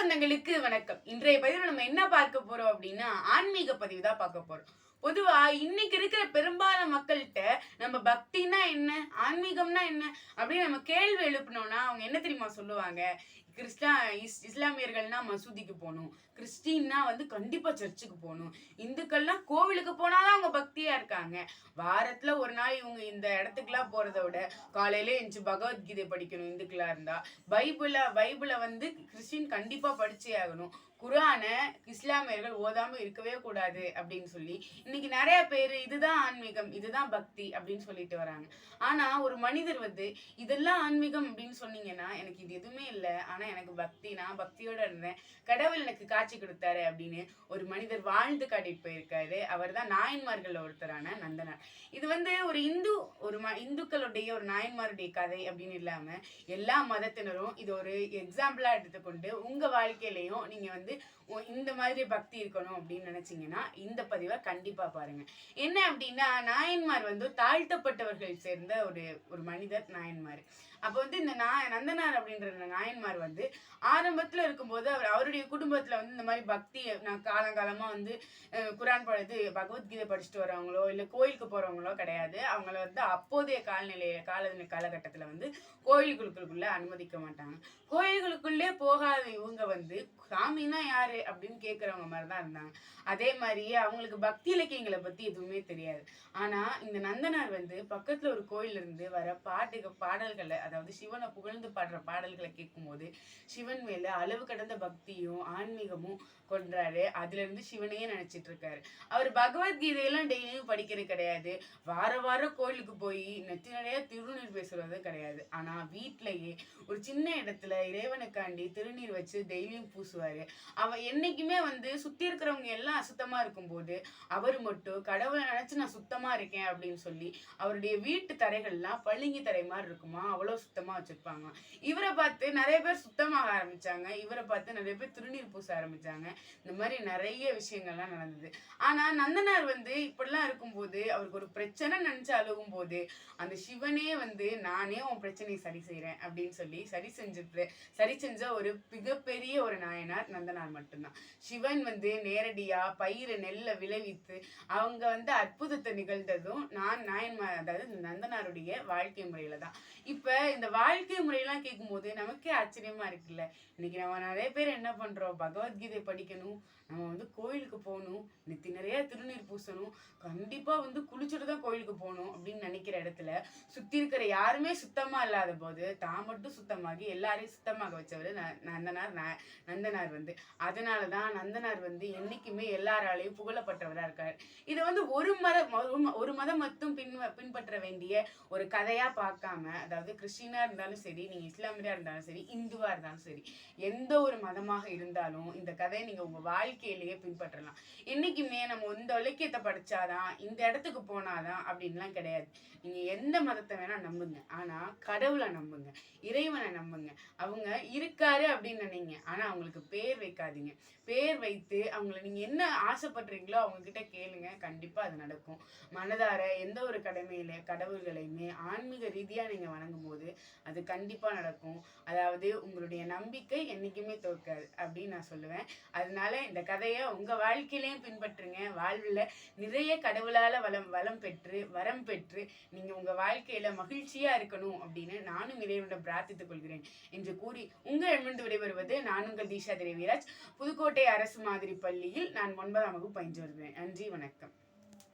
சொந்தங்களுக்கு வணக்கம். இன்றைய பதிவில் நம்ம என்ன பார்க்க போறோம் அப்படின்னா ஆன்மீக பதிவு தான் பார்க்க போறோம். பொதுவா இன்னைக்கு இருக்கிற பெரும்பாலான மக்கள்கிட்ட நம்ம பக்தினா என்ன, ஆன்மீகம்னா என்ன அப்படின்னு நம்ம கேள்வி எழுப்பினோம்னா அவங்க என்ன தெரியுமா சொல்லுவாங்க? இஸ்லாமியர்கள்னா மசூதிக்கு போகணும், கிறிஸ்டின்னா கண்டிப்பா சர்ச்சுக்கு போகணும், இந்துக்கள்னா கோவிலுக்கு போனாதான் அவங்க பக்தியா இருக்காங்க. வாரத்துல ஒரு நாள் இவங்க இந்த இடத்துக்குலாம் போறதை விட காலையில எஞ்சி பகவத்கீதை படிக்கணும். இந்துக்களா இருந்தா பைபிளை கிறிஸ்டின் கண்டிப்பா படிச்சே ஆகணும். குரான இஸ்லாமியர்கள் ஓதாம இருக்கவே கூடாது அப்படின்னு சொல்லி இன்னைக்கு நிறைய பேர் இதுதான் ஆன்மீகம், இதுதான் பக்தி அப்படின்னு சொல்லிட்டு வராங்க. ஆனா ஒரு மனிதர் இதெல்லாம் ஆன்மீகம் அப்படின்னு சொன்னீங்கன்னா எனக்கு இது எதுவுமே இல்லை, ஆனா எனக்கு பக்தி, நான் பக்தியோட இருந்தேன், கடவுள் எனக்கு காட்சி கொடுத்தாரு அப்படின்னு ஒரு மனிதர் வாழ்ந்து காட்டிட்டு போயிருக்காரு. அவர் தான் நாயன்மார்கள் ஒருத்தரான நந்தனார். இது ஒரு இந்துக்களுடைய ஒரு நாயன்மாருடைய கதை அப்படின்னு இல்லாம எல்லா மதத்தினரும் இது ஒரு எக்ஸாம்பிளா எடுத்துக்கொண்டு உங்க வாழ்க்கையிலையும் நீங்க இந்த மாதிரி பக்தி இருக்கணும் அப்படின்னு நினைச்சீங்கன்னா இந்த பதிவை கண்டிப்பா பாருங்க. என்ன அப்படின்னா, நாயன்மார் தாழ்த்தப்பட்டவர்கள் சேர்ந்த ஒரு மனிதர் நாயன்மார். அப்போ இந்த நந்தனார் அப்படின்ற நாயன்மார் ஆரம்பத்துல இருக்கும்போது அவருடைய குடும்பத்துல இந்த மாதிரி பக்தி, நான் காலங்காலமா குரான் பகவத்கீதை படிச்சுட்டு வரவங்களோ இல்ல கோயிலுக்கு போறவங்களோ கிடையாது. அவங்கள அப்போதைய காலகட்டத்துல கோயில்களுக்குள்ள அனுமதிக்க மாட்டாங்க. கோயில்களுக்குள்ளே போகாத இவங்க சாமின்னா யாரு அப்படின்னு கேட்கறவங்க மாதிரிதான் இருந்தாங்க. அதே மாதிரியே அவங்களுக்கு பக்தி இலக்கியங்களை பத்தி எதுவுமே தெரியாது. ஆனா இந்த நந்தனார் பக்கத்துல ஒரு கோயில் இருந்து வர பாடல்களை, அதாவது சிவனை புகழ்ந்து பாடுற பாடல்களை கேட்கும் போது சிவன் மேல அளவு கடந்த பக்தியும் ஆன்மீகமும் கொன்றாரு. அதுல இருந்து சிவனையே நினைச்சிட்டு இருக்காரு. அவர் பகவத்கீதையெல்லாம் டெய்லியும் படிக்கிறது கிடையாது. வாரம் கோயிலுக்கு போய் நெத்தி நிறைய திருநீர் பேசுறது கிடையாது. ஆனா வீட்டிலேயே ஒரு சின்ன இடத்துல இறைவனுக்காண்டி திருநீர் வச்சு டெய்லியும் பூசுவாரு. என்னைக்குமே சுத்தி இருக்கிறவங்க எல்லாம் அசுத்தமா இருக்கும்போது அவர் மட்டும் கடவுளை நினைச்சு நான் சுத்தமா இருக்கேன் அப்படின்னு சொல்லி அவருடைய வீட்டு தரைகள்லாம் பளிங்கு தரை மாதிரி இருக்குமா, அவ்வளவு சுத்தமா வச்சிருப்பாங்க. இவரை பார்த்து நிறைய பேர் சுத்தமாக ஆரம்பிச்சாங்க. இவரை பார்த்து நிறைய பேர் திருநீர் பூச ஆரம்பிச்சாங்க. இந்த மாதிரி நிறைய விஷயங்கள்லாம் நடந்தது. ஆனா நந்தனார் இப்படிலாம் இருக்கும்போது அவருக்கு ஒரு பிரச்சனை நினைச்சு அழுகும் போது அந்த சிவனே நானே உன் பிரச்சனையை சரி செய்யறேன் அப்படின்னு சொல்லி சரி செஞ்ச ஒரு மிகப்பெரிய ஒரு நாயனார் நந்தனார் மட்டும்தான். சிவன் நேரடியா பயிரை நெல்லை விளைவித்து அவங்க அற்புதத்தை நிகழ்ந்ததும் நாயன்மார், அதாவது நந்தனாருடைய வாழ்க்கை முறையில தான். இப்ப இந்த வாழ்க்கை முறையெல்லாம் கேட்கும் போது நமக்கே ஆச்சரியமா இருக்குல்ல. இன்னைக்கு நம்ம நிறைய பேர் என்ன பண்றோம், பகவத்கீதை படிக்கணும், நம்ம கோயிலுக்கு போகணும், நெத்தி நிறைய திருநீர் பூசணும், கண்டிப்பா குளிச்சுட்டு தான் கோயிலுக்கு போகணும் அப்படின்னு நினைக்கிற இடத்துல சுத்தி இருக்கிற யாருமே சுத்தமா இல்லாத போது தான் மட்டும் சுத்தமாகி எல்லாரையும் சுத்தமாக வச்சவர் நந்தனார் அதனாலதான் நந்தனார் என்னைக்குமே எல்லாராலையும் புகழப்பட்டவரா இருக்காரு. இது ஒரு மதம் மட்டும் பின்பற்ற வேண்டிய ஒரு கதையா பார்க்காம, அதாவது கிறிஸ்டினா இருந்தாலும் சரி, நீங்க இஸ்லாமியரா இருந்தாலும் சரி, இந்துவா இருந்தாலும் சரி, எந்த ஒரு மதமாக இருந்தாலும் இந்த கதையை நீங்க உங்க வாழ்க்கையிலேயே பின்பற்றலாம். என்னைக்குமே நம்ம இந்த இலக்கியத்தை படிச்சாதான், இந்த இடத்துக்கு போனாதான் அப்படின்லாம் கிடையாது. நீங்க எந்த மதத்தை வேணா நம்புங்க, ஆனா கடவுளை நம்புங்க, இறைவனை நம்புங்க. அவங்க இருக்காரு அப்படின்னு நினைங்க, ஆனா அவங்களுக்கு பேர் வைக்காதீங்க. பேர் வைத்து அவங்கள நீங்க என்ன ஆசைப்படுறீங்களோ அவங்க கிட்ட கேளுங்க, கண்டிப்பா அது நடக்கும். மனதார எந்த ஒரு கடவுள்களையுமே ஆன்மீக ரீதியா நீங்க வணங்கும் போது அது கண்டிப்பா நடக்கும். அதாவது உங்களுடைய நம்பிக்கை என்னைக்குமே தோற்காது அப்படின்னு நான் சொல்லுவேன். அதனால இந்த கதையை உங்க வாழ்க்கையிலையும் பின்பற்றுங்க. வாழ்வுல நிறைய கடவுளால வரம் பெற்று நீங்க உங்க வாழ்க்கையில மகிழ்ச்சியா இருக்கணும் அப்படின்னு நானும் இறைவனிடம் பிரார்த்தித்துக் கொள்கிறேன் என்று கூறி உங்களிடமிருந்து விடைபெறுவது நான் உங்கள் தீஷா தேவிராஜ். புதுக்கோட்டை அரசு மாதிரி பள்ளியில் நான் 9ஆம் வகுப்பு பயின்று வருகிறேன். நன்றி, வணக்கம்.